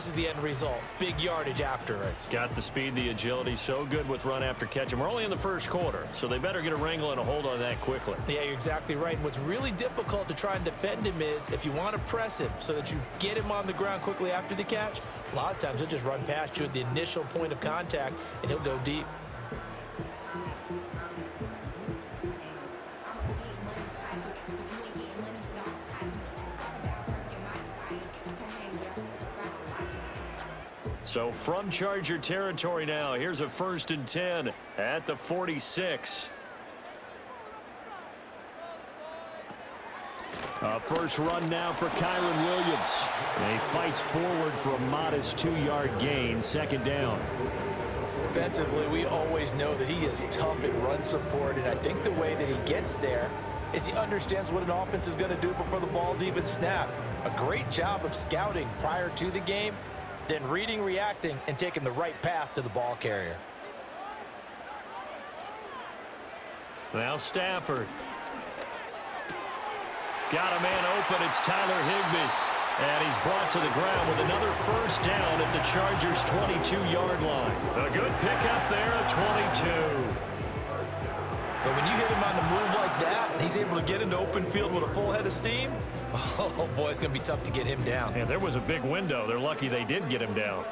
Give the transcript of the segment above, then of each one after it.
is the end result. Big yardage after it. Got the speed, the agility, so good with run after catch. And we're only in the first quarter, so they better get a wrangle and a hold on that quickly. Yeah, you're exactly right. And what's really difficult to try and defend him is if you want to press him so that you get him on the ground quickly after the catch, a lot of times he'll just run past you at the initial point of contact, and he'll go deep. So from Charger territory now, here's a 1st and 10 at the 46. First run now for Kyron Williams. And he fights forward for a modest 2-yard gain, 2nd down. Defensively, we always know that he is tough in run support, and I think the way that he gets there is he understands what an offense is going to do before the ball's even snapped. A great job of scouting prior to the game, then reading, reacting, and taking the right path to the ball carrier. Now Stafford. Got a man open. It's Tyler Higbee. And he's brought to the ground with another 1st down at the Chargers' 22-yard line. A good pickup there at 22. But when you hit him on the move like that, and he's able to get into open field with a full head of steam, oh boy, it's going to be tough to get him down. And there was a big window. They're lucky they did get him down.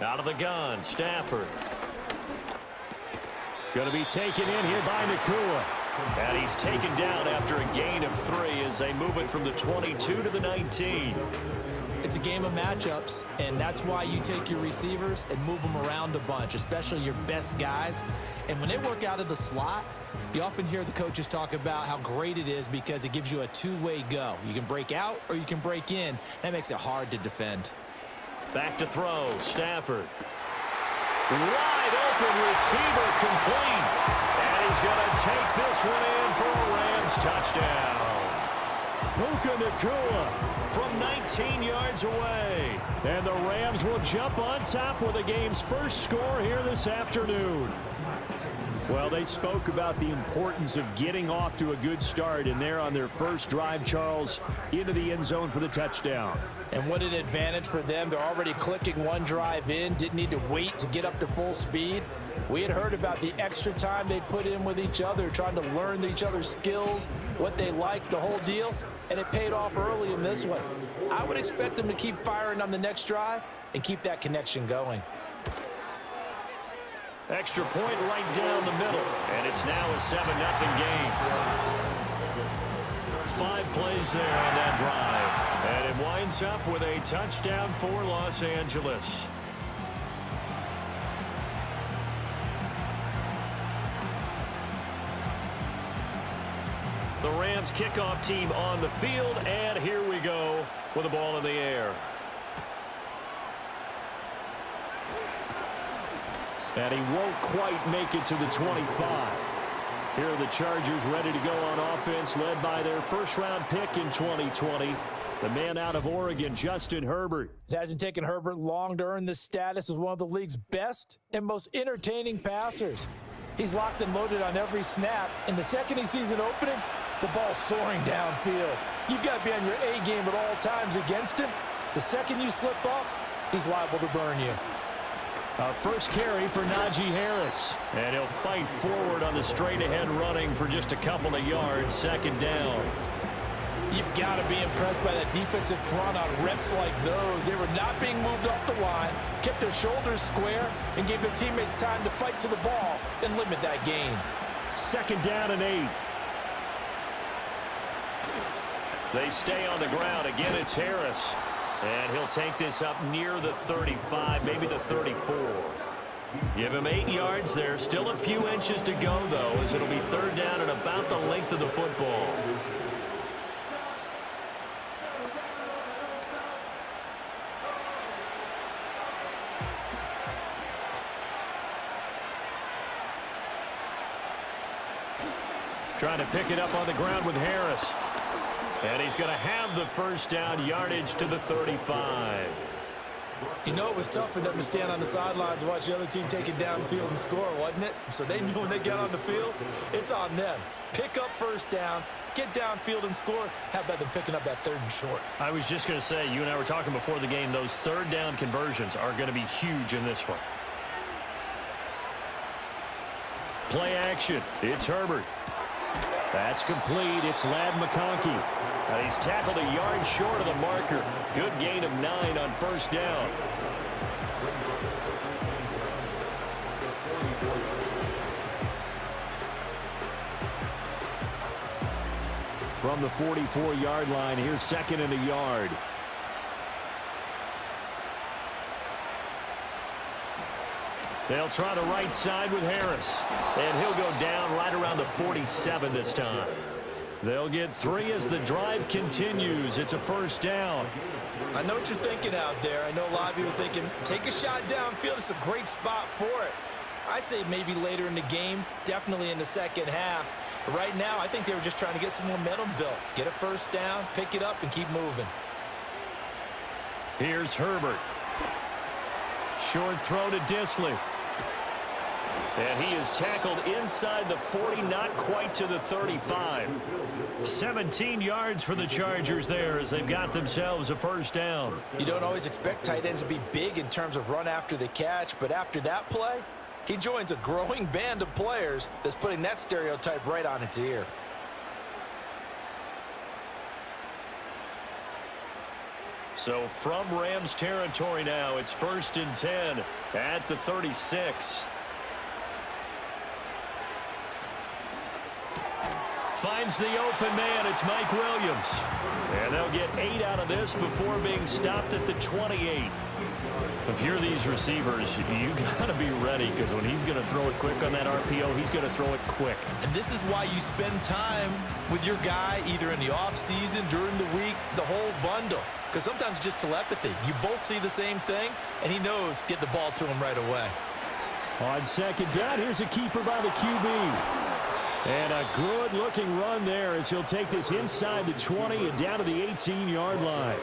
Out of the gun, Stafford. Going to be taken in here by Nakua. And he's taken down after a gain of 3 as they move it from the 22 to the 19. It's a game of matchups, and that's why you take your receivers and move them around a bunch, especially your best guys. And when they work out of the slot, you often hear the coaches talk about how great it is because it gives you a two-way go. You can break out or you can break in. That makes it hard to defend. Back to throw, Stafford. Wide open receiver complete. And he's going to take this one in for a Rams touchdown. Puka Nakua from 19 yards away. And the Rams will jump on top with the game's first score here this afternoon. Well, they spoke about the importance of getting off to a good start, and they're on their first drive, Charles, into the end zone for the touchdown. And what an advantage for them. They're already clicking one drive in, didn't need to wait to get up to full speed. We had heard about the extra time they put in with each other, trying to learn each other's skills, what they like, the whole deal, and it paid off early in this one. I would expect them to keep firing on the next drive and keep that connection going. Extra point right down the middle, and it's now a 7-0 game. 5 plays there on that drive, and it winds up with a touchdown for Los Angeles. The Rams kickoff team on the field, and here we go with the ball in the air. And he won't quite make it to the 25. Here are the Chargers ready to go on offense, led by their first-round pick in 2020, the man out of Oregon, Justin Herbert. It hasn't taken Herbert long to earn this status as one of the league's best and most entertaining passers. He's locked and loaded on every snap, and the second he sees an opening, the ball's soaring downfield. You've got to be on your A game at all times against him. The second you slip up, he's liable to burn you. First carry for Najee Harris. And he'll fight forward on the straight-ahead running for just a couple of yards, 2nd down. You've got to be impressed by that defensive front on reps like those. They were not being moved off the line, kept their shoulders square, and gave their teammates time to fight to the ball and limit that gain. 2nd down and 8. They stay on the ground. Again, it's Harris. And he'll take this up near the 35, maybe the 34. Give him 8 yards there. Still a few inches to go, though, as it'll be 3rd down and about the length of the football. Trying to pick it up on the ground with Harris. And he's going to have the first down, yardage to the 35. You know, it was tough for them to stand on the sidelines and watch the other team take it downfield and score, wasn't it? So they knew when they got on the field, it's on them. Pick up first downs, get downfield and score. How about them picking up that 3rd and short? I was just going to say, you and I were talking before the game, those 3rd down conversions are going to be huge in this one. Play action. It's Herbert. That's complete. It's Ladd McConkey. And he's tackled a yard short of the marker. Good gain of 9 on first down. From the 44-yard line, here's 2nd and a yard. They'll try the right side with Harris. And he'll go down right around the 47 this time. They'll get 3 as the drive continues. It's a first down. I know what you're thinking out there. I know a lot of you are thinking, take a shot downfield. It's a great spot for it. I'd say maybe later in the game, definitely in the second half. But right now, I think they were just trying to get some momentum built. Get a first down, pick it up, and keep moving. Here's Herbert. Short throw to Disley. And he is tackled inside the 40, not quite to the 35. 17 yards for the Chargers there as they've got themselves a first down. You don't always expect tight ends to be big in terms of run after the catch, but after that play, he joins a growing band of players that's putting that stereotype right on its ear. So from Rams territory now, it's 1st and 10 at the 36. Finds the open man. It's Mike Williams. And they'll get 8 out of this before being stopped at the 28. If you're these receivers, you got to be ready because when he's going to throw it quick on that RPO, he's going to throw it quick. And this is why you spend time with your guy either in the offseason, during the week, the whole bundle. Because sometimes it's just telepathy. You both see the same thing, and he knows get the ball to him right away. On second down, here's a keeper by the QB. And a good-looking run there as he'll take this inside the 20 and down to the 18-yard line.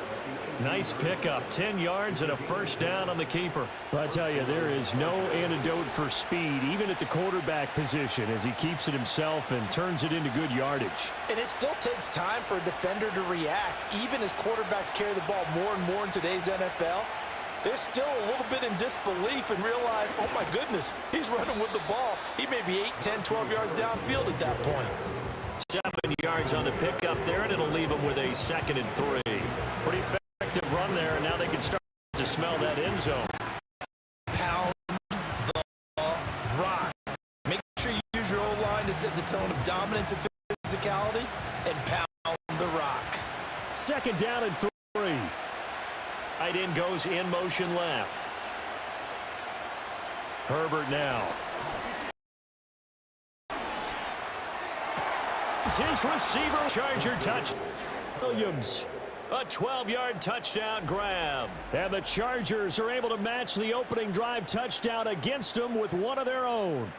Nice pickup, 10 yards and a first down on the keeper. Well, I tell you, there is no antidote for speed, even at the quarterback position, as he keeps it himself and turns it into good yardage. And it still takes time for a defender to react. Even as quarterbacks carry the ball more and more in today's NFL, they're still a little bit in disbelief and realize, oh my goodness, he's running with the ball. He may be 8, 10, 12 yards downfield at that point. 7 yards on the pickup there, and it'll leave him with a 2nd and 3. Pretty effective run there, and now they can start to smell that end zone. Pound the rock. Make sure you use your O-line to set the tone of dominance and physicality, and pound the rock. 2nd down and 3. Tight end goes in motion left. Herbert now. It's his receiver. Charger touch. Williams. A 12-yard touchdown grab. And the Chargers are able to match the opening drive touchdown against them with one of their own.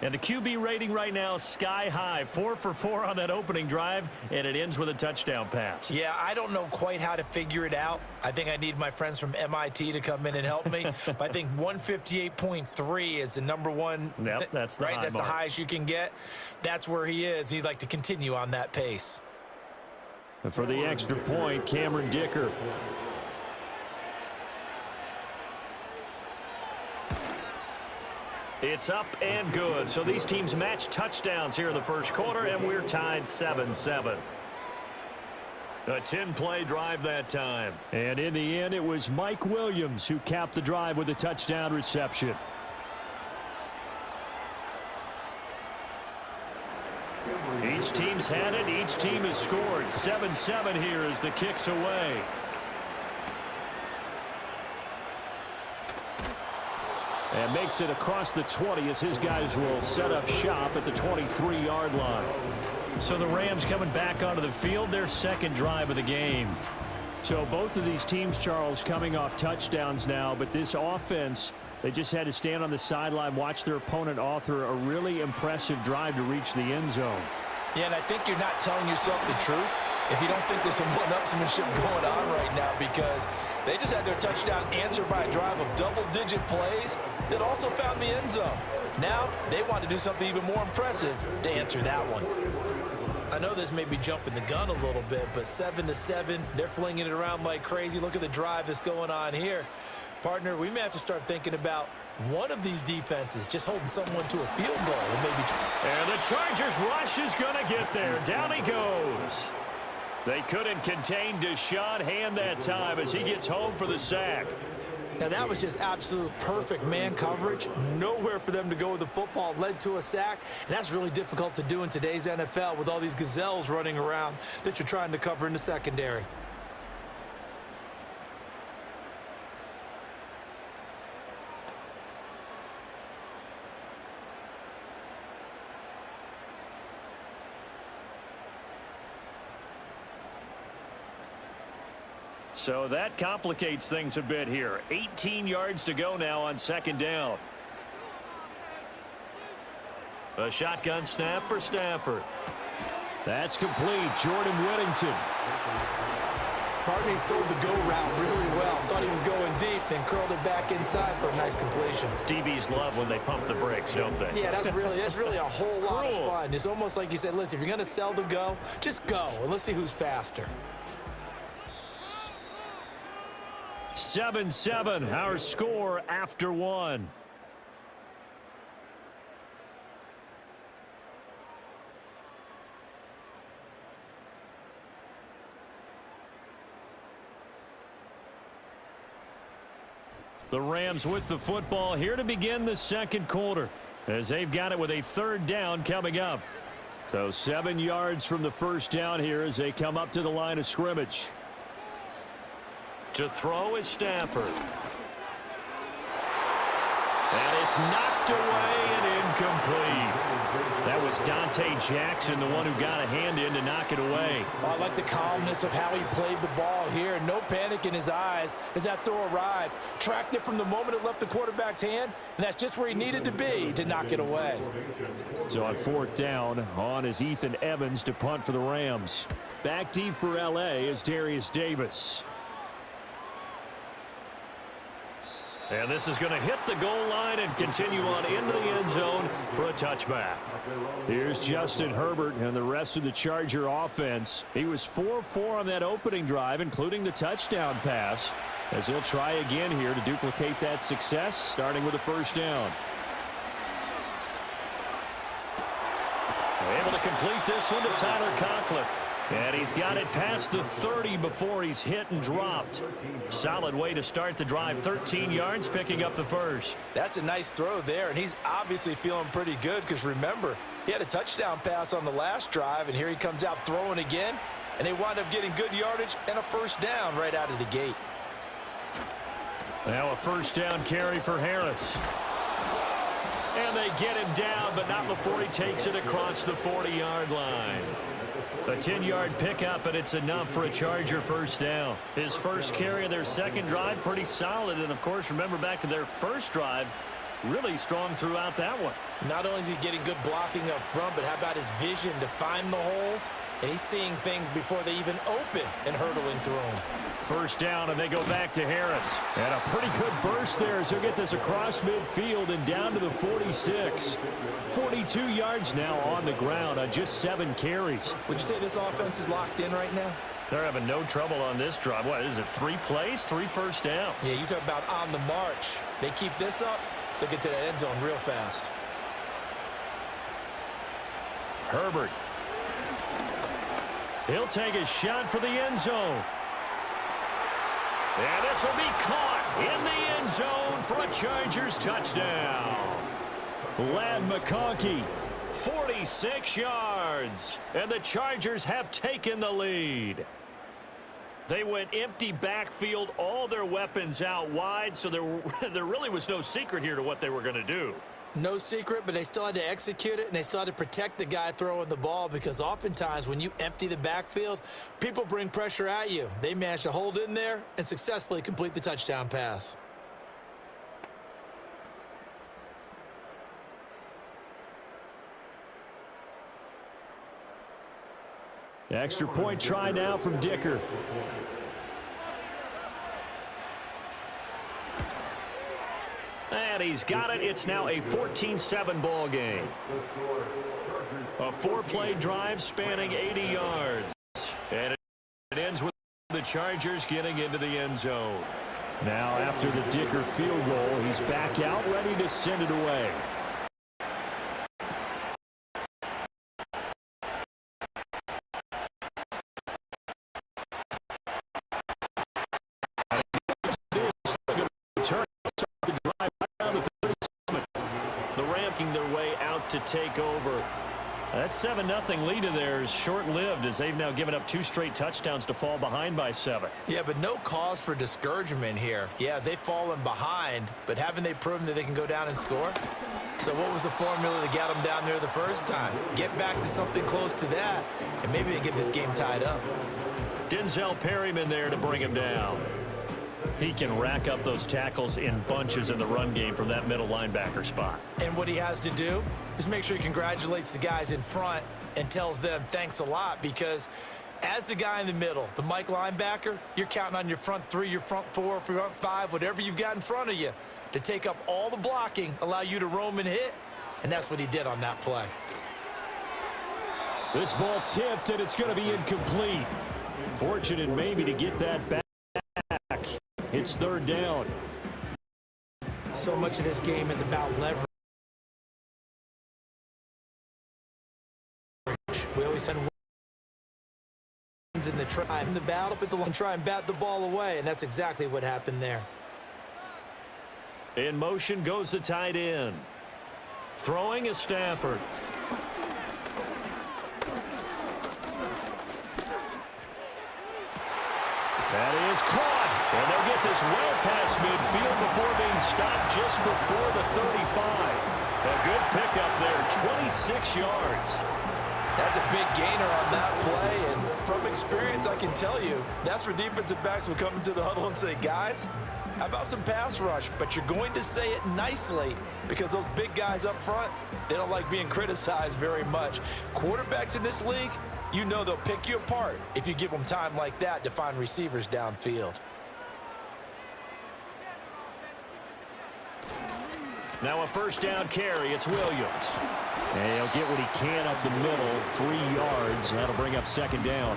And the QB rating right now sky high. 4 for 4 on that opening drive, and it ends with a touchdown pass. Yeah, I don't know quite how to figure it out. I think I need my friends from MIT to come in and help me. But I think 158.3 is the number one. Yep, that's the right. high That's mark. the highest you can get. That's where he is. He'd like to continue on that pace. And for the extra point, Cameron Dicker. It's up and good. So these teams match touchdowns here in the first quarter, and we're tied 7-7. A 10-play drive that time. And in the end, it was Mike Williams who capped the drive with a touchdown reception. Each team's had it. Each team has scored. 7-7 here as the kick's away. And makes it across the 20 as his guys will set up shop at the 23-yard line. So the Rams coming back onto the field, their second drive of the game. So both of these teams, Charles, coming off touchdowns now, but this offense, they just had to stand on the sideline, watch their opponent author a really impressive drive to reach the end zone. Yeah, and I think you're not telling yourself the truth if you don't think there's some one-upsmanship going on right now, because They just had their touchdown answered by a drive of double-digit plays that also found the end zone. Now, they want to do something even more impressive to answer that one. I know this may be jumping the gun a little bit, but 7-7, they're flinging it around like crazy. Look at the drive that's going on here. Partner, we may have to start thinking about one of these defenses just holding someone to a field goal. And the Chargers rush is going to get there. Down he goes. They couldn't contain Deshaun Hand that time as he gets home for the sack. Now, that was just absolute perfect man coverage. Nowhere for them to go with the football. Led to a sack, and that's really difficult to do in today's NFL with all these gazelles running around that you're trying to cover in the secondary. So that complicates things a bit here. 18 yards to go now on second down. A shotgun snap for Stafford. That's complete. Jordan Whittington. Partney sold the go route really well. Thought he was going deep, then curled it back inside for a nice completion. DBs love when they pump the brakes, don't they? Yeah, that's really a whole lot of fun. It's almost like you said, listen, if you're going to sell the go, just go, and let's see who's faster. 7-7, our score after one. The Rams with the football here to begin the second quarter as they've got it with a third down coming up. So 7 yards from the first down here as they come up to the line of scrimmage. To throw is Stafford. And it's knocked away and incomplete. That was Dante Jackson, the one who got a hand in to knock it away. I like the calmness of how he played the ball here. No panic in his eyes as that throw arrived. Tracked it from the moment it left the quarterback's hand, and that's just where he needed to be to knock it away. So on fourth down, on is Ethan Evans to punt for the Rams. Back deep for L.A. is Darius Davis. And this is going to hit the goal line and continue on into the end zone for a touchback. Here's Justin Herbert and the rest of the Charger offense. He was 4-4 on that opening drive, including the touchdown pass, as he'll try again here to duplicate that success, starting with a first down. Able to complete this one to Tyler Conklin. And he's got it past the 30 before he's hit and dropped. Solid way to start the drive. 13 yards, picking up the first. That's a nice throw there, and he's obviously feeling pretty good because, remember, he had a touchdown pass on the last drive, and here he comes out throwing again, and they wind up getting good yardage and a first down right out of the gate. Now a first down carry for Harris. And they get him down, but not before he takes it across the 40-yard line. A 10-yard pickup, and it's enough for a Charger first down. His first carry of their second drive, pretty solid. And, of course, remember back to their first drive, really strong throughout that one. Not only is he getting good blocking up front, but how about his vision to find the holes? And he's seeing things before they even open and hurtling through them. First down, and they go back to Harris. And a pretty good burst there as he'll get this across midfield and down to the 46. 42 yards now on the ground on just 7 carries. Would you say this offense is locked in right now? They're having no trouble on this drive. What is it, 3 plays, 3 first downs? Yeah, you talk about on the march. They keep this up, they'll get to that end zone real fast. Herbert. He'll take a shot for the end zone. And this will be caught in the end zone for a Chargers touchdown. Ladd McConkey, 46 yards. And the Chargers have taken the lead. They went empty backfield, all their weapons out wide, so there really was no secret here to what they were going to do. No secret, but they still had to execute it, and they still had to protect the guy throwing the ball because oftentimes when you empty the backfield, people bring pressure at you. They managed to hold in there and successfully complete the touchdown pass. Extra point try now from Dicker. And he's got it. It's now a 14-7 ball game. A 4-play drive spanning 80 yards. And it ends with the Chargers getting into the end zone. Now after the Dicker field goal, he's back out ready to send it away. The Rams making their way out to take over. That 7-0 lead of theirs short-lived as they've now given up 2 straight touchdowns to fall behind by 7. Yeah, but no cause for discouragement here. Yeah, they've fallen behind, but haven't they proven that they can go down and score? So what was the formula that got them down there the first time? Get back to something close to that, and maybe they get this game tied up. Denzel Perryman there to bring him down. He can rack up those tackles in bunches in the run game from that middle linebacker spot. And what he has to do is make sure he congratulates the guys in front and tells them thanks a lot, because as the guy in the middle, the Mike linebacker, you're counting on your front 3, your front 4, front 5, whatever you've got in front of you to take up all the blocking, allow you to roam and hit, and that's what he did on that play. This ball tipped, and it's going to be incomplete. Fortunate maybe to get that back. It's 3rd down. So much of this game is about leverage. We always send in the try in the battle, but the try and bat the ball away, and that's exactly what happened there. In motion goes the tight end. Throwing is Stafford. That is caught. And they'll get this well past midfield before being stopped just before the 35. A good pickup there, 26 yards. That's a big gainer on that play, and from experience, I can tell you, that's where defensive backs will come into the huddle and say, guys, how about some pass rush? But you're going to say it nicely, because those big guys up front, they don't like being criticized very much. Quarterbacks in this league, you know they'll pick you apart if you give them time like that to find receivers downfield. Now a 1st down carry. It's Williams. And he'll get what he can up the middle, 3 yards. That'll bring up 2nd down.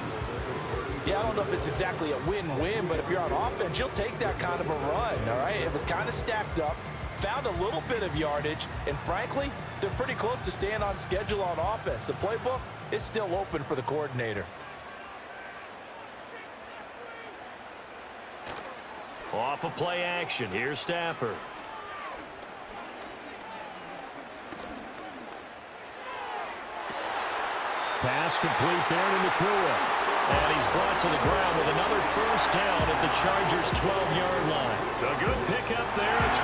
Yeah, I don't know if it's exactly a win-win, but if you're on offense, you'll take that kind of a run, all right? It was kind of stacked up, found a little bit of yardage, and frankly, they're pretty close to staying on schedule on offense. The playbook is still open for the coordinator. Off of play action. Here's Stafford. Pass complete there to Nakua. And he's brought to the ground with another 1st down at the Chargers' 12-yard line. A good pickup there at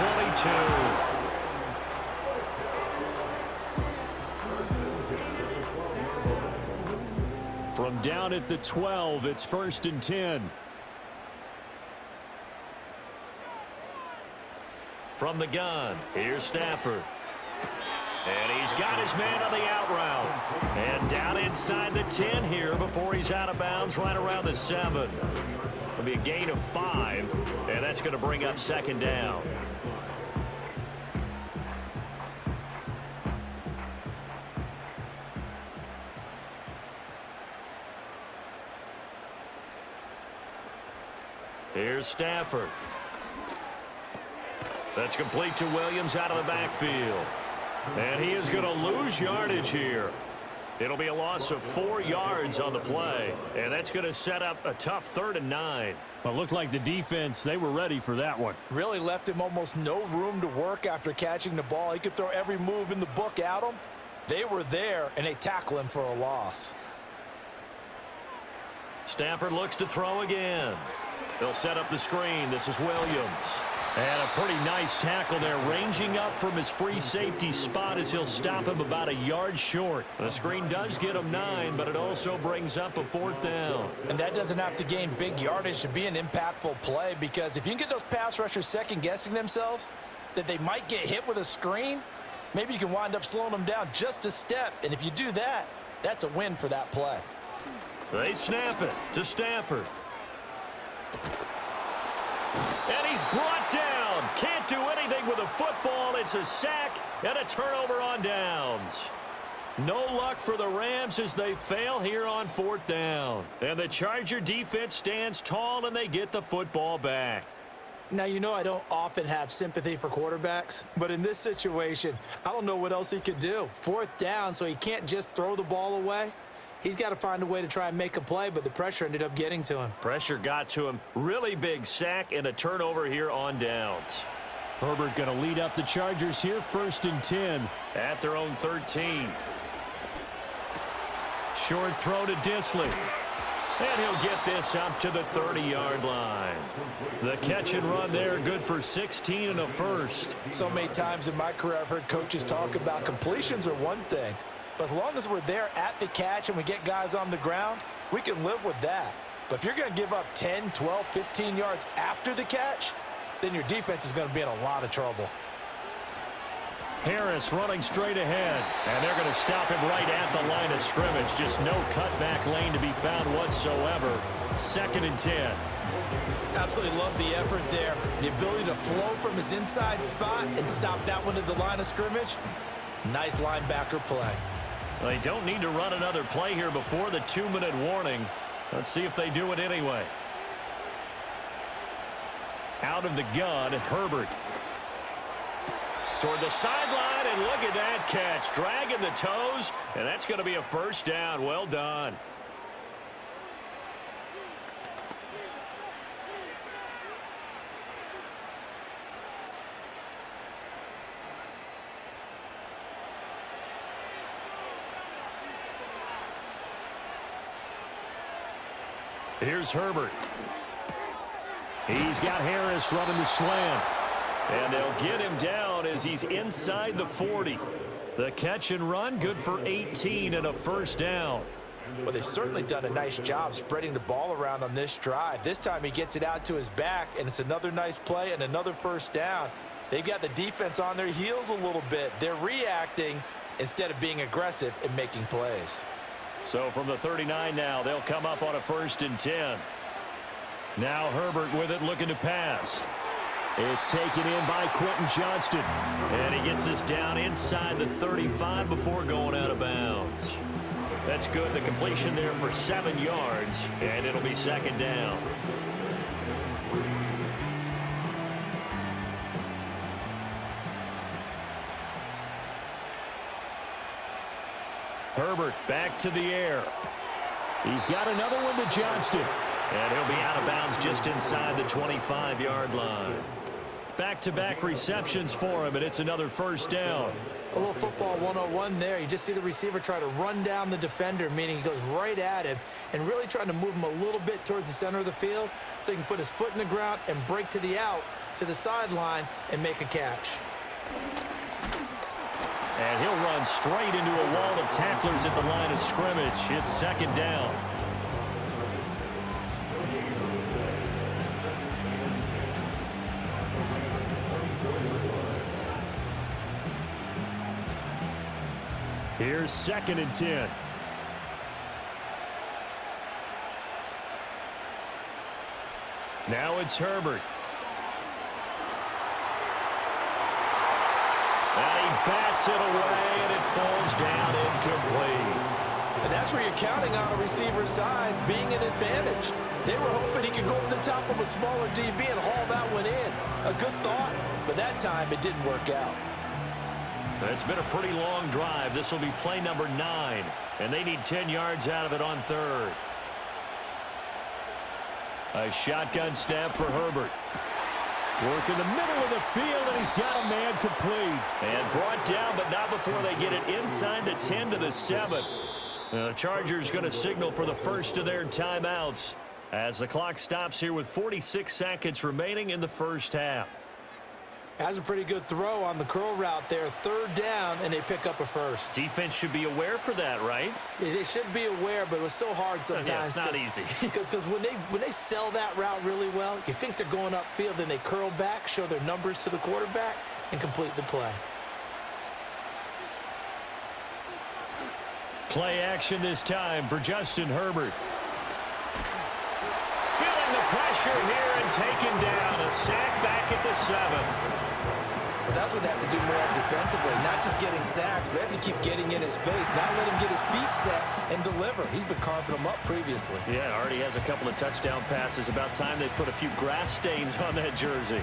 22. From down at the 12, it's 1st and 10. From the gun, here's Stafford. And he's got his man on the out route. And down inside the 10 here before he's out of bounds right around the 7. It'll be a gain of 5, and that's going to bring up 2nd down. Here's Stafford. That's complete to Williams out of the backfield. And he is going to lose yardage here. It'll be a loss of 4 yards on the play. And that's going to set up a tough 3rd and 9. Well, it looked like the defense, they were ready for that one. Really left him almost no room to work after catching the ball. He could throw every move in the book at him. They were there, and they tackle him for a loss. Stafford looks to throw again. They'll set up the screen. This is Williams. And a pretty nice tackle there, ranging up from his free safety spot as he'll stop him about a yard short. The screen does get him 9, but it also brings up a 4th down. And that doesn't have to gain big yardage to be an impactful play, because if you can get those pass rushers second-guessing themselves that they might get hit with a screen, maybe you can wind up slowing them down just a step. And if you do that, that's a win for that play. They snap it to Stafford. And he's brought down. Can't do anything with a football. It's a sack and a turnover on downs. No luck for the Rams as they fail here on 4th down. And the Charger defense stands tall and they get the football back. Now, you know I don't often have sympathy for quarterbacks, but in this situation, I don't know what else he could do. 4th down, so he can't just throw the ball away. He's got to find a way to try and make a play, but the pressure ended up getting to him. Pressure got to him. Really big sack and a turnover here on downs. Herbert going to lead up the Chargers here, 1st and 10. At their own 13. Short throw to Disley. And he'll get this up to the 30-yard line. The catch and run there, good for 16 and a first. So many times in my career I've heard coaches talk about completions are one thing, but as long as we're there at the catch and we get guys on the ground, we can live with that. But if you're going to give up 10, 12, 15 yards after the catch, then your defense is going to be in a lot of trouble. Harris running straight ahead. And they're going to stop him right at the line of scrimmage. Just no cutback lane to be found whatsoever. 2nd and 10. Absolutely love the effort there. The ability to flow from his inside spot and stop that one at the line of scrimmage. Nice linebacker play. They don't need to run another play here before the 2-minute warning. Let's see if they do it anyway. Out of the gun, Herbert. Toward the sideline, and look at that catch. Dragging the toes, and that's going to be a 1st down. Well done. Here's Herbert. He's got Harris running the slant. And they'll get him down as he's inside the 40. The catch and run, good for 18 and a 1st down. Well, they've certainly done a nice job spreading the ball around on this drive. This time he gets it out to his back, and it's another nice play and another 1st down. They've got the defense on their heels a little bit. They're reacting instead of being aggressive and making plays. So from the 39 now, they'll come up on a 1st and 10. Now Herbert with it, looking to pass. It's taken in by Quentin Johnston. And he gets us down inside the 35 before going out of bounds. That's good. The completion there for 7 yards, and it'll be 2nd down. Herbert back to the air. He's got another one to Johnston. And he'll be out of bounds just inside the 25-yard line. Back-to-back receptions for him, and it's another 1st down. A little football 101 there. You just see the receiver try to run down the defender, meaning he goes right at him and really trying to move him a little bit towards the center of the field so he can put his foot in the ground and break to the out, to the sideline, and make a catch. And he'll run straight into a wall of tacklers at the line of scrimmage. It's 2nd down. Here's 2nd and 10. Now it's Herbert. And he bats it away, and it falls down incomplete. And that's where you're counting on a receiver's size being an advantage. They were hoping he could go over the top of a smaller DB and haul that one in. A good thought, but that time it didn't work out. It's been a pretty long drive. This will be play number 9, and they need 10 yards out of it on 3rd. A shotgun snap for Herbert. Work in the middle of the field, and he's got a man complete. And brought down, but not before they get it inside the 10 to the 7. The Chargers going to signal for the first of their timeouts as the clock stops here with 46 seconds remaining in the 1st half. Has a pretty good throw on the curl route there. 3rd down, and they pick up a 1st. Defense should be aware for that, right? Yeah, they should be aware, but it was so hard sometimes. Yeah, it's not easy. Because when they sell that route really well, you think they're going upfield, then they curl back, show their numbers to the quarterback, and complete the play. Play action this time for Justin Herbert. Feeling the pressure here and taken down. A sack back at the 7. But that's what they have to do more of defensively, not just getting sacks, but they have to keep getting in his face, not let him get his feet set and deliver. He's been carving them up previously. Yeah, already has a couple of touchdown passes. About time they put a few grass stains on that jersey.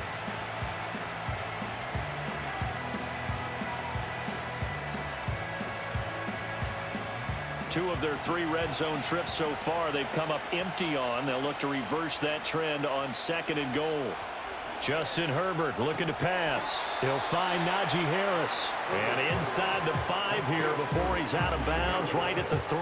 Two of their 3 red zone trips so far they've come up empty on. They'll look to reverse that trend on 2nd and goal. Justin Herbert looking to pass. He'll find Najee Harris. And inside the 5 here before he's out of bounds right at the 3.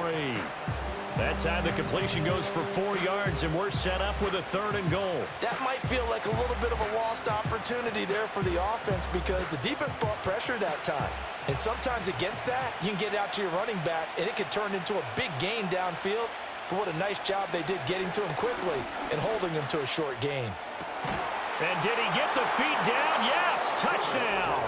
That time the completion goes for 4 yards, and we're set up with a 3rd and goal. That might feel like a little bit of a lost opportunity there for the offense because the defense brought pressure that time. And sometimes against that, you can get it out to your running back, and it could turn into a big gain downfield. But what a nice job they did getting to him quickly and holding him to a short gain. And did he get the feet down? Yes, touchdown.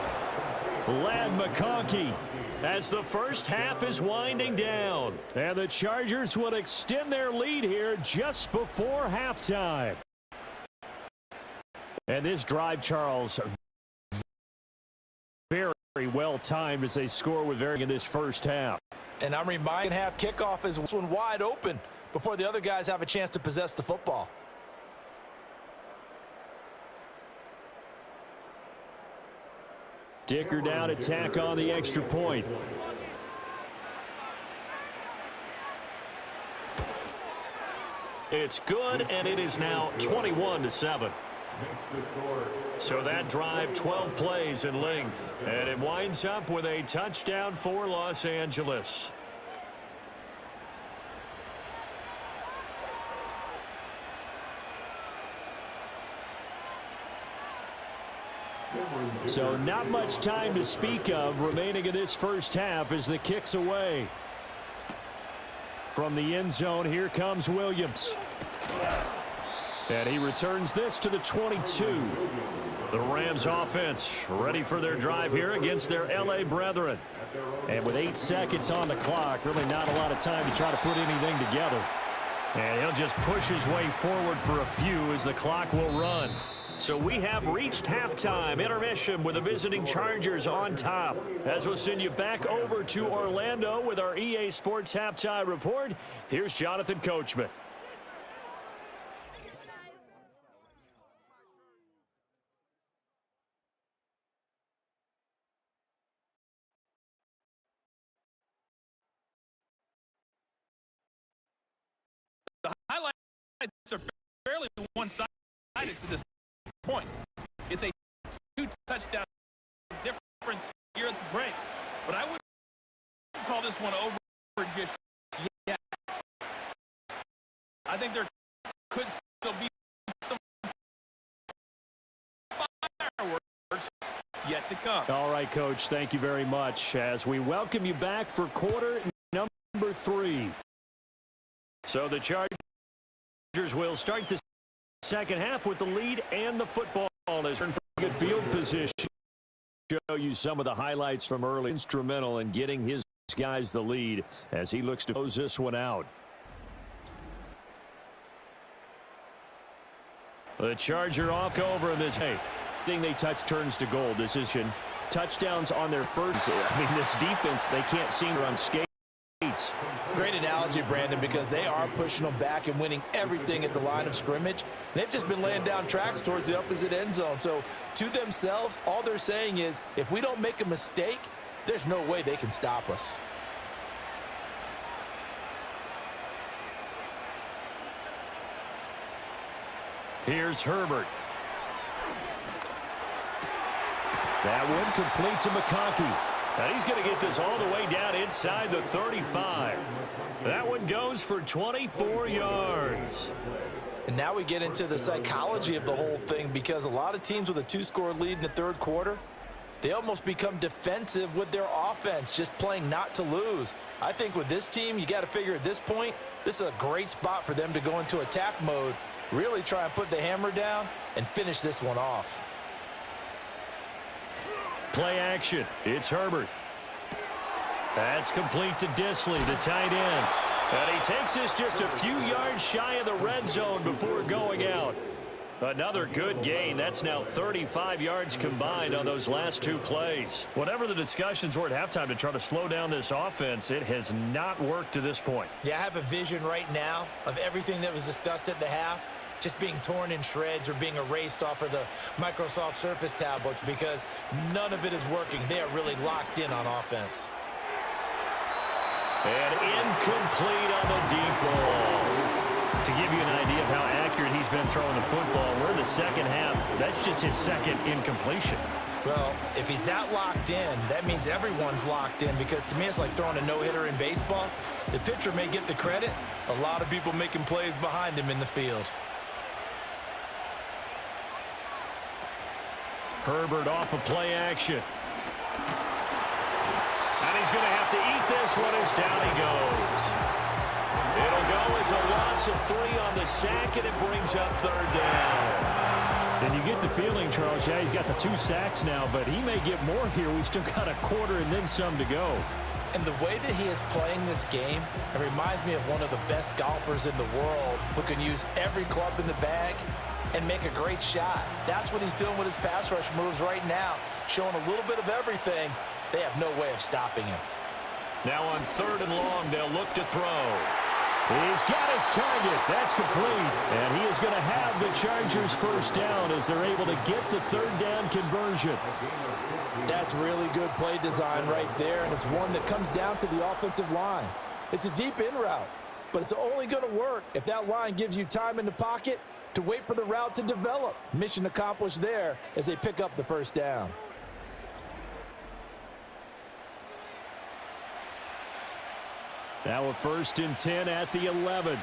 Ladd McConkey as the first half is winding down. And the Chargers will extend their lead here just before halftime. And this drive, Charles, very well timed as they score with very in this first half. And I'm reminding half kickoff is one wide open before the other guys have a chance to possess the football. Dicker down, attack on the extra point. It's good, and it is now 21-7. So that drive, 12 plays in length, and it winds up with a touchdown for Los Angeles. So not much time to speak of remaining in this first half as the kick's away. From the end zone, here comes Williams. And he returns this to the 22. The Rams offense ready for their drive here against their L.A. brethren. And with 8 seconds on the clock, really not a lot of time to try to put anything together. And he'll just push his way forward for a few as the clock will run. So we have reached halftime intermission with the visiting Chargers on top. As we'll send you back over to Orlando with our EA Sports Halftime Report, here's Jonathan Coachman. The highlights are fairly one-sided to this point. It's a 2-touchdown difference here at the break. But I wouldn't call this one over just yet. I think there could still be some fireworks yet to come. All right, Coach, thank you very much as we welcome you back for quarter number 3. So the Chargers will start the second half with the lead and the football is in pretty good field position. Show you some of the highlights from early. Instrumental in getting his guys the lead as he looks to close this one out. The Charger off over in this. Hey, thing they touch turns to goal. Decision. Touchdowns on their first. I mean, this defense, they can't seem to run skates. Great analogy, Brandon, because they are pushing them back and winning everything at the line of scrimmage. They've just been laying down tracks towards the opposite end zone. So to themselves, all they're saying is, if we don't make a mistake, there's no way they can stop us. Here's Herbert. That one complete to McConkey. And he's going to get this all the way down inside the 35. That one goes for 24 yards. And now we get into the psychology of the whole thing, because a lot of teams with a 2-score lead in the third quarter, they almost become defensive with their offense, just playing not to lose. I think with this team, you got to figure at this point, this is a great spot for them to go into attack mode, really try and put the hammer down and finish this one off. Play action. It's Herbert. That's complete to Disley, the tight end. And he takes this just a few yards shy of the red zone before going out. Another good gain. That's now 35 yards combined on those last two plays. Whatever the discussions were at halftime to try to slow down this offense, it has not worked to this point. Yeah, I have a vision right now of everything that was discussed at the half just being torn in shreds or being erased off of the Microsoft Surface tablets because none of it is working. They are really locked in on offense. And incomplete on the deep ball. To give you an idea of how accurate he's been throwing the football, we're in the second half. That's just his second incompletion. Well, if he's that locked in, that means everyone's locked in because to me it's like throwing a no-hitter in baseball. The pitcher may get the credit. A lot of people making plays behind him in the field. Herbert off of play action. And he's going to have to eat this one as down he goes. It'll go as a loss of 3 on the sack, and it brings up third down. And you get the feeling, Charles, yeah, he's got the 2 sacks now, but he may get more here. We've still got a quarter and then some to go. And the way that he is playing this game, it reminds me of one of the best golfers in the world who can use every club in the bag and make a great shot. That's what he's doing with his pass rush moves right now, showing a little bit of everything. They have no way of stopping him. Now on 3rd and long, they'll look to throw. He's got his target. That's complete. And he is going to have the Chargers first down as they're able to get the 3rd down conversion. That's really good play design right there, and it's one that comes down to the offensive line. It's a deep in route, but it's only going to work if that line gives you time in the pocket to wait for the route to develop. Mission accomplished there as they pick up the first down. Now a 1st and 10 at the 11.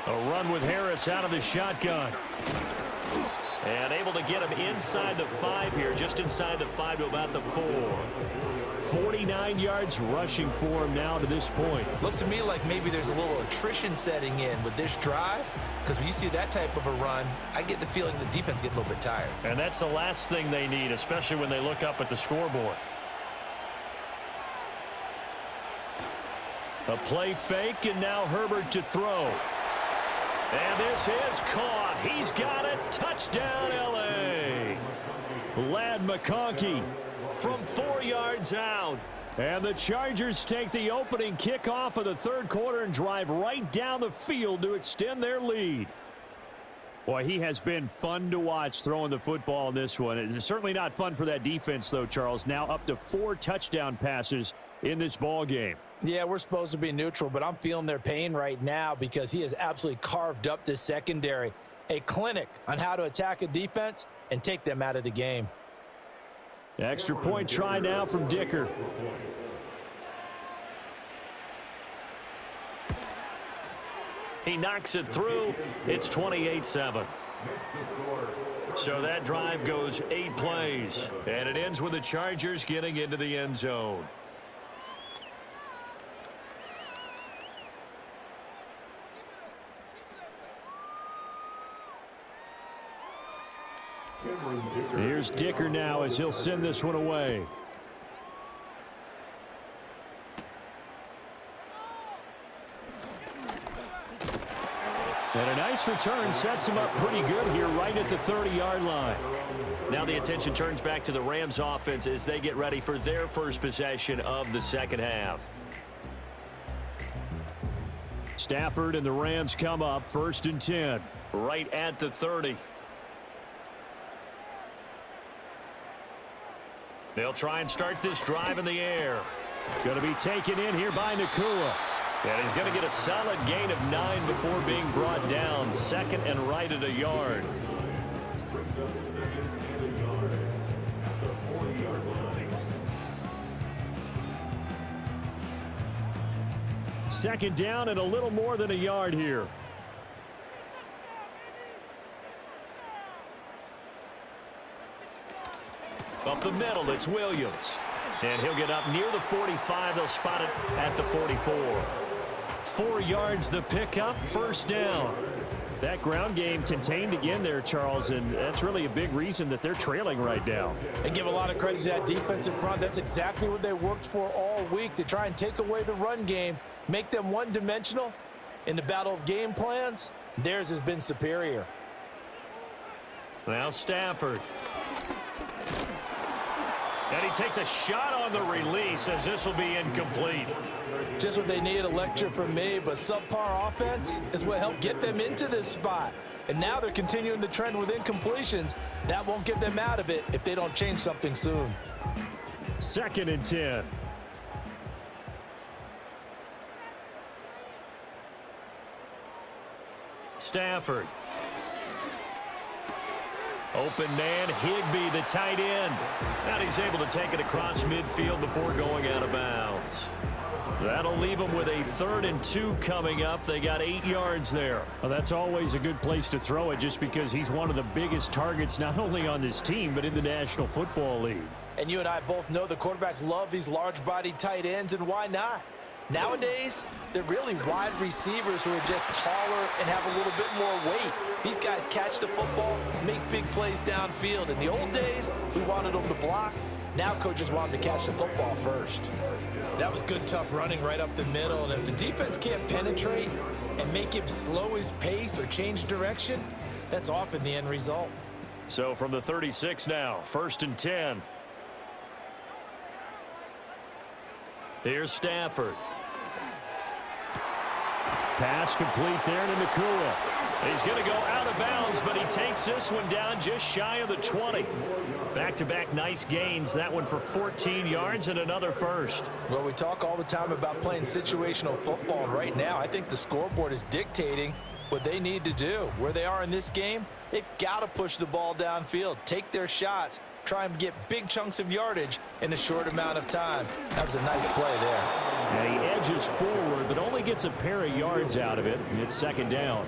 A run with Harris out of the shotgun. And able to get him inside the 5 here, just inside the 5 to about the 4. 49 yards rushing for him now to this point. Looks to me like maybe there's a little attrition setting in with this drive, because when you see that type of a run, I get the feeling the defense getting a little bit tired. And that's the last thing they need, especially when they look up at the scoreboard. A play fake, and now Herbert to throw. And this is caught. He's got it. Touchdown, L.A. Ladd McConkey from 4 yards out. And the Chargers take the opening kickoff of the 3rd quarter and drive right down the field to extend their lead. Boy, he has been fun to watch throwing the football in this one. It's certainly not fun for that defense, though, Charles. Now up to 4 touchdown passes in this ball game. Yeah, we're supposed to be neutral, but I'm feeling their pain right now because he has absolutely carved up this secondary. A clinic on how to attack a defense and take them out of the game. Extra point try now from Dicker. He knocks it through. It's 28-7. So that drive goes 8 plays. And it ends with the Chargers getting into the end zone. Here's Dicker now as he'll send this one away. And a nice return sets him up pretty good here right at the 30-yard line. Now the attention turns back to the Rams offense as they get ready for their first possession of the second half. Stafford and the Rams come up 1st and 10. Right at the 30. They'll try and start this drive in the air. Going to be taken in here by Nakua. And he's going to get a solid gain of 9 before being brought down. 2nd and right at a yard. Second down and a little more than a yard here. Up the middle, it's Williams. And he'll get up near the 45. They'll spot it at the 44. 4 yards the pickup, 1st down. That ground game contained again there, Charles, and that's really a big reason that they're trailing right now. They give a lot of credit to that defensive front. That's exactly what they worked for all week, to try and take away the run game, make them one-dimensional in the battle of game plans, theirs has been superior. Now Stafford. And he takes a shot on the release as this will be incomplete. Just what they need, a lecture from me, but subpar offense is what helped get them into this spot. And now they're continuing the trend with incompletions. That won't get them out of it if they don't change something soon. 2nd and 10. Stafford. Open man, Higbee, the tight end. And he's able to take it across midfield before going out of bounds. That'll leave them with a 3rd and 2 coming up. They got 8 yards there. Well, that's always a good place to throw it just because he's one of the biggest targets not only on this team but in the National Football League. And you and I both know the quarterbacks love these large-bodied tight ends, and why not? Nowadays, they're really wide receivers who are just taller and have a little bit more weight. These guys catch the football, make big plays downfield. In the old days, we wanted them to block. Now coaches want them to catch the football first. That was good, tough running right up the middle. And if the defense can't penetrate and make him slow his pace or change direction, that's often the end result. So from the 36 now, 1st and 10. Here's Stafford. Pass complete there to Nakua. He's going to go out of bounds, but he takes this one down just shy of the 20. Back-to-back nice gains. That one for 14 yards and another first. Well, we talk all the time about playing situational football, and right now I think the scoreboard is dictating what they need to do. Where they are in this game, they've got to push the ball downfield, take their shots, try and get big chunks of yardage in a short amount of time. That was a nice play there. And he edges forward, but only gets a pair of yards out of it, and it's 2nd down.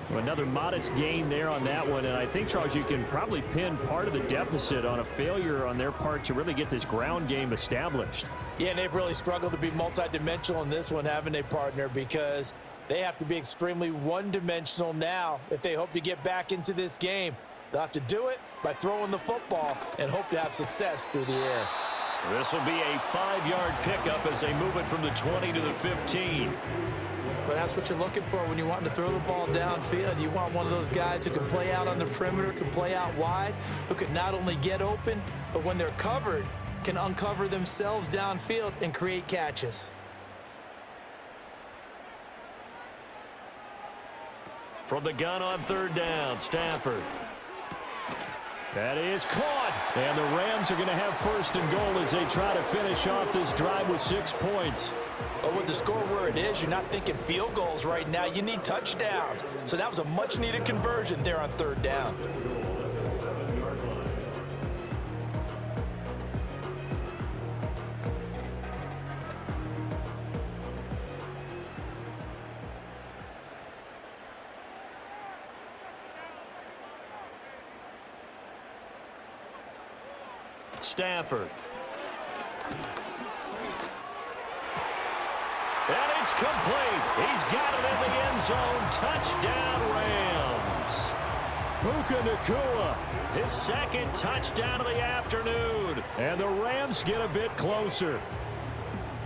Another modest gain there on that one, and I think, Charles, you can probably pin part of the deficit on a failure on their part to really get this ground game established. Yeah, and they've really struggled to be multidimensional in this one, haven't they, partner? Because they have to be extremely one-dimensional now if they hope to get back into this game. They'll have to do it by throwing the football and hope to have success through the air. This will be a 5-yard pickup as they move it from the 20 to the 15. But that's what you're looking for when you want to throw the ball downfield. You want one of those guys who can play out on the perimeter, can play out wide, who can not only get open, but when they're covered, can uncover themselves downfield and create catches. From the gun on 3rd down, Stafford. That is caught. And the Rams are going to have 1st and goal as they try to finish off this drive with 6 points. But with the score where it is, you're not thinking field goals right now. You need touchdowns. So that was a much-needed conversion there on 3rd down. Stafford. And it's complete. He's got it in the end zone. Touchdown, Rams. Puka Nakua. His 2nd touchdown of the afternoon. And the Rams get a bit closer.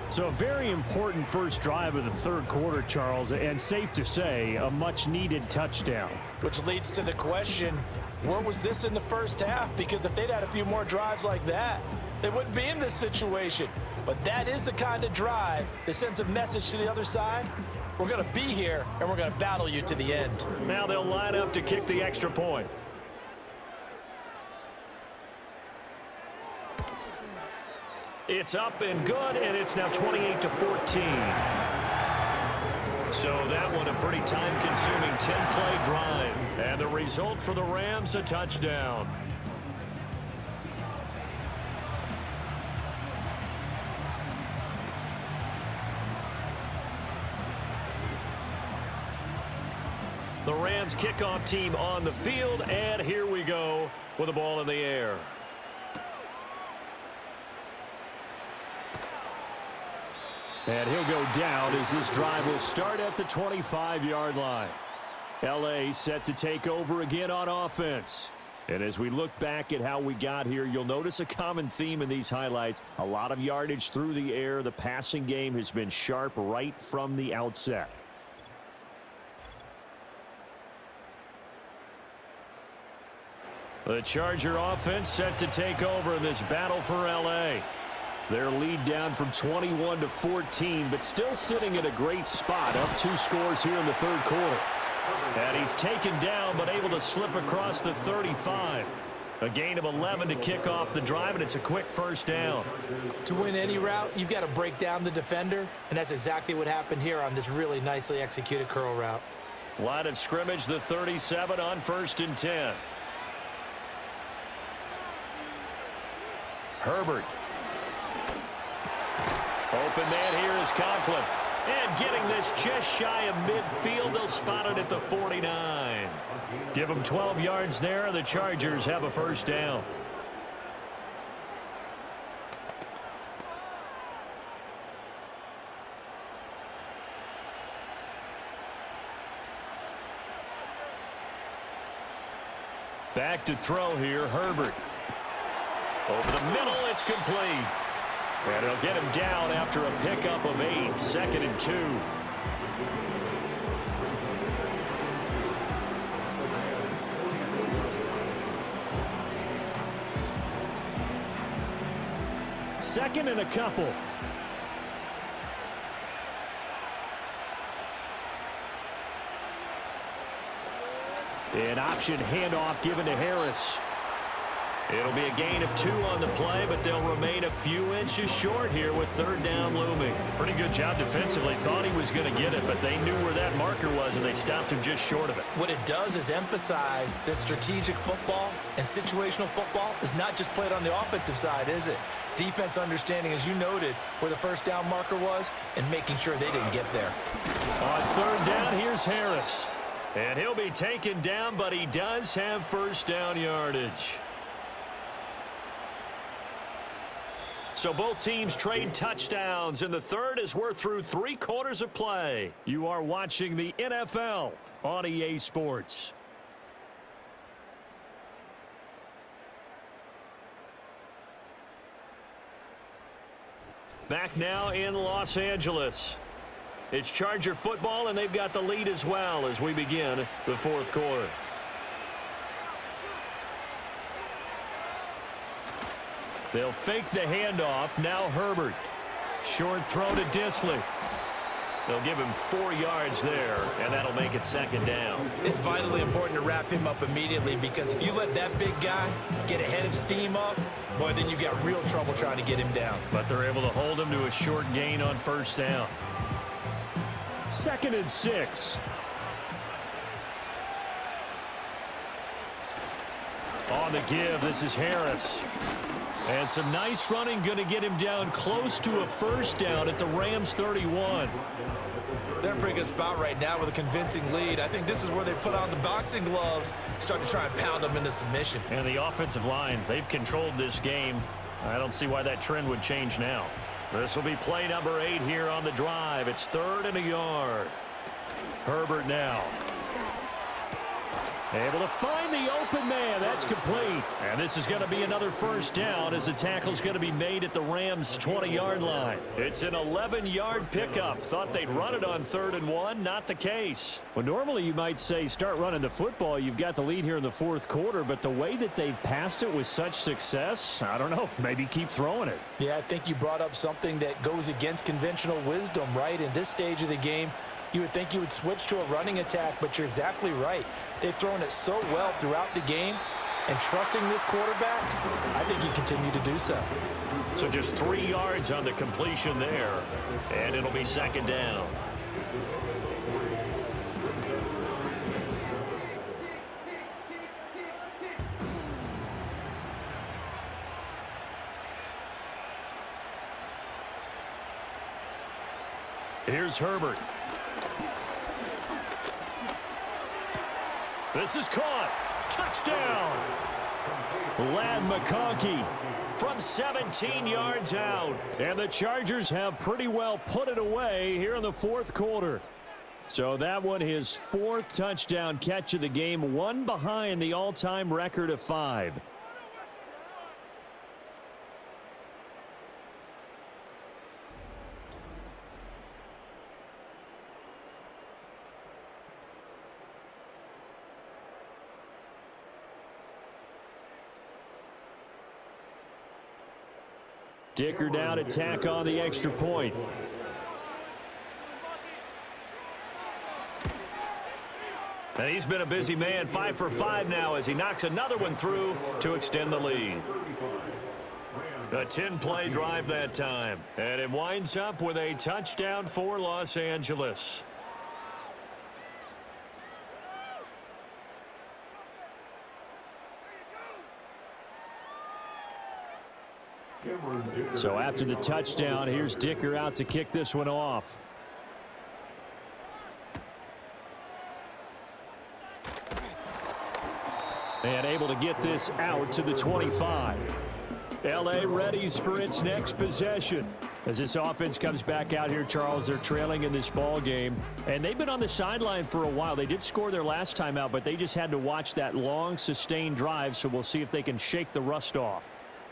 So a very important first drive of the 3rd quarter, Charles, and safe to say, a much-needed touchdown. Which leads to the question, where was this in the first half? Because if they'd had a few more drives like that, they wouldn't be in this situation. But that is the kind of drive that sends a message to the other side. We're going to be here, and we're going to battle you to the end. Now they'll line up to kick the extra point. It's up and good, and it's now 28-14. So that one a pretty time-consuming 10-play drive. And the result for the Rams, a touchdown. The Rams kickoff team on the field, and here we go with the ball in the air. And he'll go down as this drive will start at the 25-yard line. L.A. set to take over again on offense. And as we look back at how we got here, you'll notice a common theme in these highlights. A lot of yardage through the air. The passing game has been sharp right from the outset. The Charger offense set to take over in this battle for L.A. Their lead down from 21 to 14, but still sitting at a great spot. Up 2 scores here in the third quarter. And he's taken down, but able to slip across the 35. A gain of 11 to kick off the drive, and it's a quick first down. To win any route, you've got to break down the defender, and that's exactly what happened here on this really nicely executed curl route. Line of scrimmage, the 37 on 1st and 10. Herbert. Open man here is Conklin. And getting this just shy of midfield, they'll spot it at the 49. Give them 12 yards there. The Chargers have a first down. Back to throw here, Herbert. Over the middle, it's complete. And it'll get him down after a pickup of 8, 2nd and 2. Second and a couple. An option handoff given to Harris. It'll be a gain of 2 on the play, but they'll remain a few inches short here with 3rd down looming. Pretty good job defensively. Thought he was going to get it, but they knew where that marker was, and they stopped him just short of it. What it does is emphasize that strategic football and situational football is not just played on the offensive side, is it? Defense understanding, as you noted, where the 1st down marker was and making sure they didn't get there. On 3rd down, here's Harris. And he'll be taken down, but he does have 1st down yardage. So both teams trade touchdowns, and the third as we're through 3 quarters of play. You are watching the NFL on EA Sports. Back now in Los Angeles. It's Charger football, and they've got the lead as well as we begin the 4th quarter. They'll fake the handoff. Now Herbert. Short throw to Disley. They'll give him 4 yards there, and that'll make it 2nd down. It's vitally important to wrap him up immediately, because if you let that big guy get ahead of steam up, boy, then you got real trouble trying to get him down. But they're able to hold him to a short gain on 1st down. 2nd and 6. On the give, this is Harris. And some nice running, going to get him down close to a 1st down at the Rams 31. They're in a pretty good spot right now with a convincing lead. I think this is where they put on the boxing gloves, start to try and pound them into submission. And the offensive line, they've controlled this game. I don't see why that trend would change now. This will be play number 8 here on the drive. It's 3rd and a yard. Herbert now. Able to find the open man. That's complete. And this is going to be another 1st down as the tackle's going to be made at the Rams' 20-yard line. It's an 11-yard pickup. Thought they'd run it on 3rd and 1. Not the case. Well, normally you might say start running the football. You've got the lead here in the 4th quarter, but the way that they've passed it with such success, I don't know, maybe keep throwing it. Yeah, I think you brought up something that goes against conventional wisdom, right? In this stage of the game, you would think you would switch to a running attack, but you're exactly right. They've thrown it so well throughout the game, and trusting this quarterback, I think you continue to do so. So just 3 yards on the completion there, and it'll be 2nd down. Here's Herbert. This is caught. Touchdown. Ladd McConkey from 17 yards out. And the Chargers have pretty well put it away here in the 4th quarter. So that one, his 4th touchdown catch of the game, one behind the all-time record of 5. Dicker down to tack on the extra point. And he's been a busy man, 5 for 5 now as he knocks another one through to extend the lead. A 10-play drive that time. And it winds up with a touchdown for Los Angeles. So after the touchdown, here's Dicker out to kick this one off. And able to get this out to the 25. L.A. readies for its next possession. As this offense comes back out here, Charles, they're trailing in this ball game. And they've been on the sideline for a while. They did score their last time out, but they just had to watch that long, sustained drive. So we'll see if they can shake the rust off.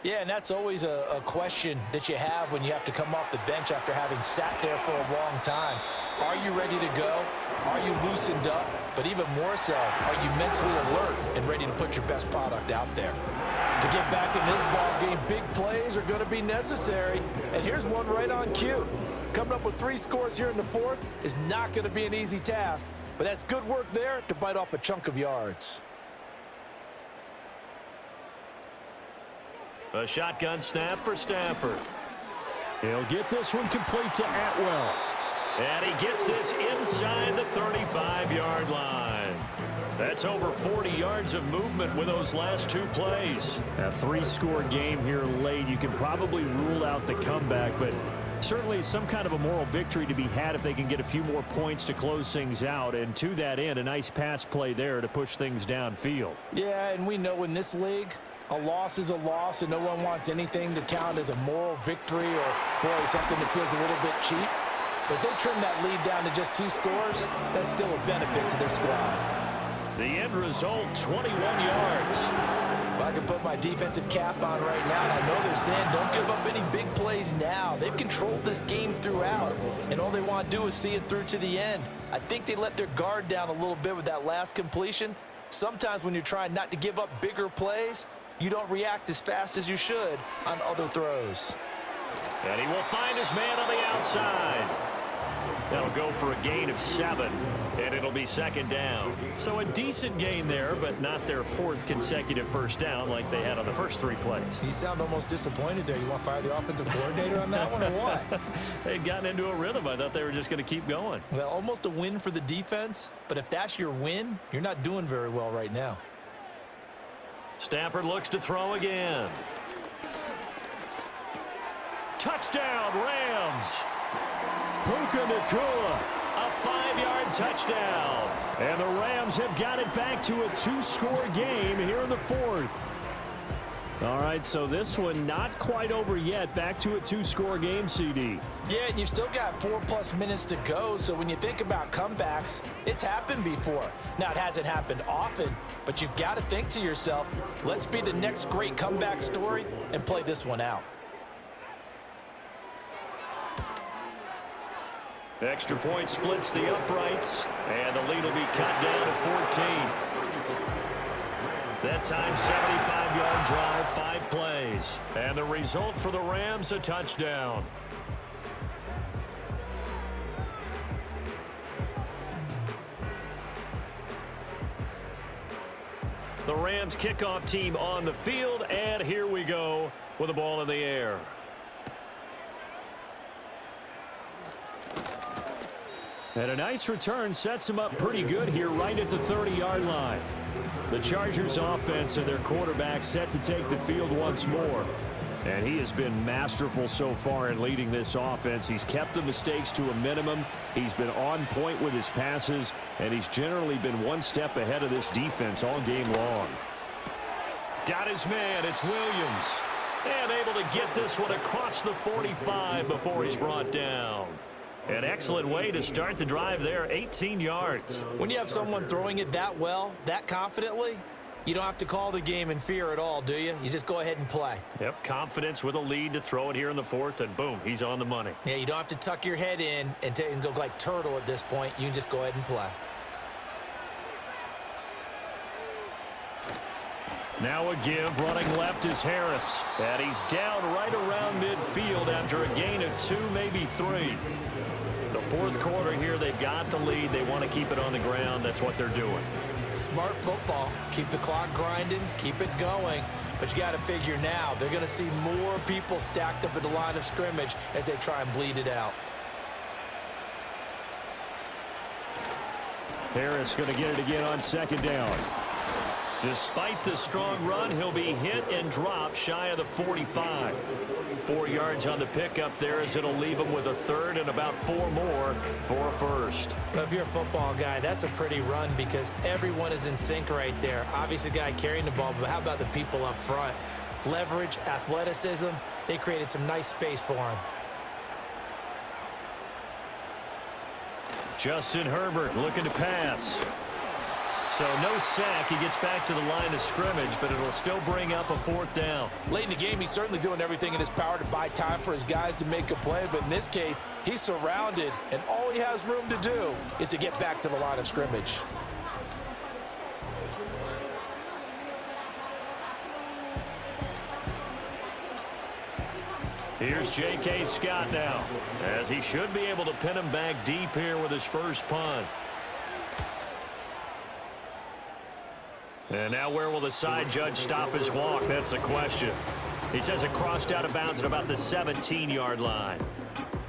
Yeah, and that's always a question that you have when you have to come off the bench after having sat there for a long time. Are you ready to go? Are you loosened up? But even more so, are you mentally alert and ready to put your best product out there? To get back in this ball game, big plays are going to be necessary. And here's one right on cue. Coming up with 3 scores here in the 4th is not going to be an easy task. But that's good work there to bite off a chunk of yards. A shotgun snap for Stafford. He'll get this one complete to Atwell. And he gets this inside the 35-yard line. That's over 40 yards of movement with those last 2 plays. A 3-score game here late. You can probably rule out the comeback, but certainly some kind of a moral victory to be had if they can get a few more points to close things out. And to that end, a nice pass play there to push things downfield. Yeah, and we know in this league, a loss is a loss, and no one wants anything to count as a moral victory or boy, something that feels a little bit cheap. But if they trim that lead down to just 2 scores, that's still a benefit to this squad. The end result, 21 yards. Well, I can put my defensive cap on right now, and I know they're saying don't give up any big plays now. They've controlled this game throughout, and all they want to do is see it through to the end. I think they let their guard down a little bit with that last completion. Sometimes when you're trying not to give up bigger plays, you don't react as fast as you should on other throws. And he will find his man on the outside. That'll go for a gain of 7, and it'll be 2nd down. So a decent gain there, but not their 4th consecutive first down like they had on the first 3 plays. You sound almost disappointed there. You want to fire the offensive coordinator on that one or what? They'd gotten into a rhythm. I thought they were just going to keep going. Well, almost a win for the defense, but if that's your win, you're not doing very well right now. Stafford looks to throw again. Touchdown, Rams. Puka Nacua, a 5-yard touchdown. And the Rams have got it back to a 2-score game here in the 4th. All right, so this one not quite over yet. Back to a 2-score game, CD. Yeah, and you've still got 4+ minutes to go, so when you think about comebacks, it's happened before. Now, it hasn't happened often, but you've got to think to yourself, let's be the next great comeback story and play this one out. Extra point splits the uprights, and the lead will be cut down to 14. That time, 75-yard drive, 5 plays. And the result for the Rams, a touchdown. The Rams kickoff team on the field, and here we go with the ball in the air. And a nice return sets them up pretty good here right at the 30-yard line. The Chargers offense and their quarterback set to take the field once more. And he has been masterful so far in leading this offense. He's kept the mistakes to a minimum. He's been on point with his passes, and he's generally been one step ahead of this defense all game long. Got his man. It's Williams. And able to get this one across the 45 before he's brought down. An excellent way to start the drive there, 18 yards. When you have someone throwing it that well, that confidently, you don't have to call the game in fear at all, do you? You just go ahead and play. Yep, confidence with a lead to throw it here in the fourth, and boom, he's on the money. Yeah, you don't have to tuck your head in and go like turtle at this point. You can just go ahead and play. Now a give, running left is Harris. And he's down right around midfield after a gain of 2, maybe 3. The fourth quarter here, they've got the lead. They want to keep it on the ground. That's what they're doing. Smart football. Keep the clock grinding, keep it going. But you got to figure now, they're going to see more people stacked up at the line of scrimmage as they try and bleed it out. Harris going to get it again on second down. Despite the strong run, he'll be hit and dropped shy of the 45. 4 yards on the pickup there as it'll leave him with a third and about 4 more for a first. Well, if you're a football guy, that's a pretty run because everyone is in sync right there. Obviously, the guy carrying the ball, but how about the people up front? Leverage, athleticism, they created some nice space for him. Justin Herbert looking to pass. So no sack. He gets back to the line of scrimmage, but it'll still bring up a fourth down. Late in the game, he's certainly doing everything in his power to buy time for his guys to make a play, but in this case, he's surrounded, and all he has room to do is to get back to the line of scrimmage. Here's J.K. Scott now, as he should be able to pin him back deep here with his first punt. And now where will the side judge stop his walk? That's the question. He says it crossed out of bounds at about the 17-yard line.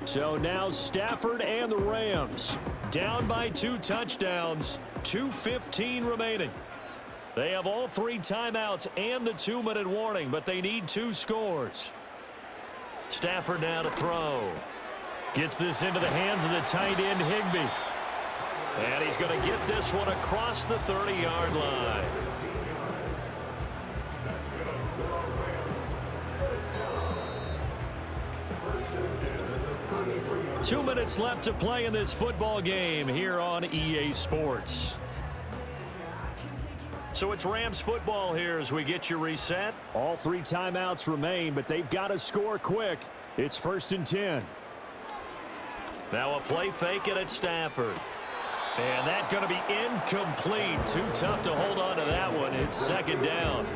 So now Stafford and the Rams down by 2 touchdowns, 2:15 remaining. They have all 3 timeouts and the 2-minute warning, but they need 2 scores. Stafford now to throw. Gets this into the hands of the tight end, Higbee. And he's going to get this one across the 30-yard line. Two minutes left to play in this football game here on EA Sports. So it's Rams football here as we get you reset. All 3 timeouts remain, but they've got to score quick. It's 1st and 10. Now a play fake it at Stafford. And that's going to be incomplete. Too tough to hold on to that one. It's 2nd down.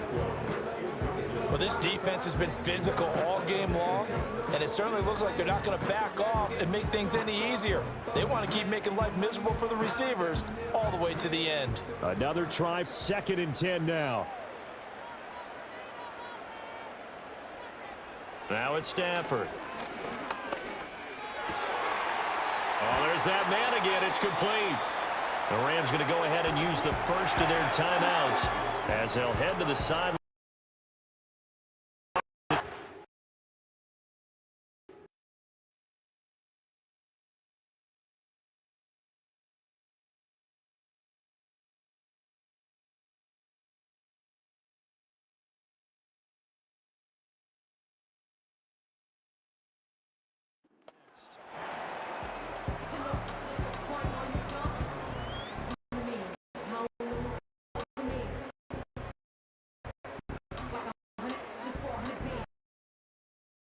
Well, this defense has been physical all game long, and it certainly looks like they're not going to back off and make things any easier. They want to keep making life miserable for the receivers all the way to the end. Another try, 2nd and 10 now. Now it's Stafford. Oh, there's that man again. It's complete. The Rams going to go ahead and use the first of their timeouts as they'll head to the sideline.